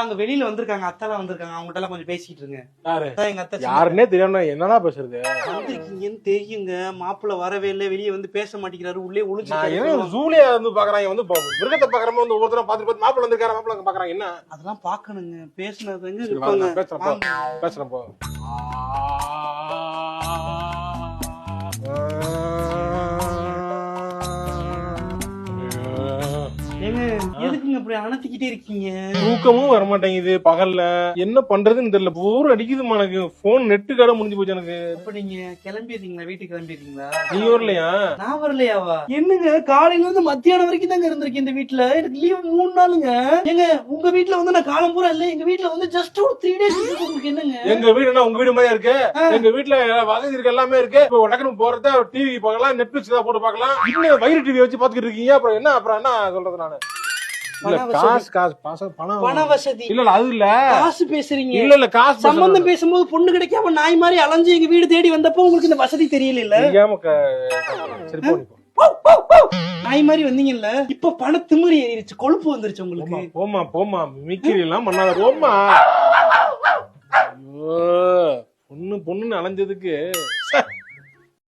அங்க வெளியில வந்திருக்காங்க, அத்தாலாம் வந்திருக்காங்க, அவங்ககிட்ட எல்லாம் கொஞ்சம் பேசிட்டு இருங்க. யாரு எங்க அத்தை யாருன்னே தெரியாம என்னன்னா பேசுறது? வந்திருக்கீங்கன்னு தெரியுங்க, மாப்பிள்ள வரவே இல்லை, வெளியே வந்து பேச மாட்டேங்கிறாரு, உள்ளே நான் ஒளிச்சு ஜூலியா வந்து பாக்குறாங்க, வந்து மிருகத்தை பாக்குறமா வந்து ஒவ்வொருத்தரும் பாத்து மாப்பிள்ள வந்திருக்காரு, மாப்பிள்ள பாக்குறாங்க. என்ன அதெல்லாம் பாக்கணுங்க, பேசுனதுங்க சரி, இருப்பாங்க. நான் பேசுறேன் போ. ஏங்க எதுக்குங்க இப்படி அணைச்சிக்கிட்டே இருக்கீங்க? தூக்கமும் வர மாட்டேங்குது பகல்ல, என்ன பண்றதுன்னு தெரியல. போர் அடிக்குதுமா எனக்கு. போன் நெட்டு கடை முடிஞ்சு போச்சு எனக்கு. அப்ப நீங்க கிளம்பிடுறீங்களா? வீட்டுக்கு கிளம்பிடுறீங்களா? நீ வரலையா? நான் வரலையாவா? என்னங்க காலையில இருந்து மத்தியானம் வரைக்கும் தாங்க இருந்திருக்கேன் இந்த வீட்டுல. எனக்கு லீவ் 3 நாளுங்க. ஏங்க உங்க வீட்டுல வந்து நான் காலம் பூரா இல்ல, எங்க வீட்டுல வந்து ஜஸ்ட் ஒரு 3 days இருக்கு. உங்களுக்கு என்னங்க? எங்க வீடு என்ன உங்க வீடு மாதிரியா இருக்கு? எங்க வீட்டுல வசதி இருக்கு, எல்லாமே இருக்கு. இப்போ உடனே போறத டிவி பார்க்கலாம், நெட்ஃபிளிக்ஸ் தான் போட்டு பார்க்கலாம். இன்னும் வயிறு டிவி வச்சு பாத்துக்கிட்டு இருக்கீங்க. அப்புறம் என்ன சொல்றது நானு? பண வசதி இல்ல அது இல்ல, காசு பேசுறீங்க. இல்ல காசு சம்பந்தம் பேசும்போது பொண்ணு கிடைக்காம நாய் மாதிரி அலைஞ்சு எங்க வீடு தேடி வந்தப்போ உங்களுக்கு இந்த வசதி தெரியல இல்ல? சரி போ. நாய் மாதிரி வந்தீங்கல்ல, இப்ப பண திமிரு ஏறிடுச்சு, கொழுப்பு வந்துருச்சு உங்களுக்கு. போமா மிக்கிரி எல்லாம் பண்ணாத. போமா. பொண்ணுன்னு அலைஞ்சதுக்கு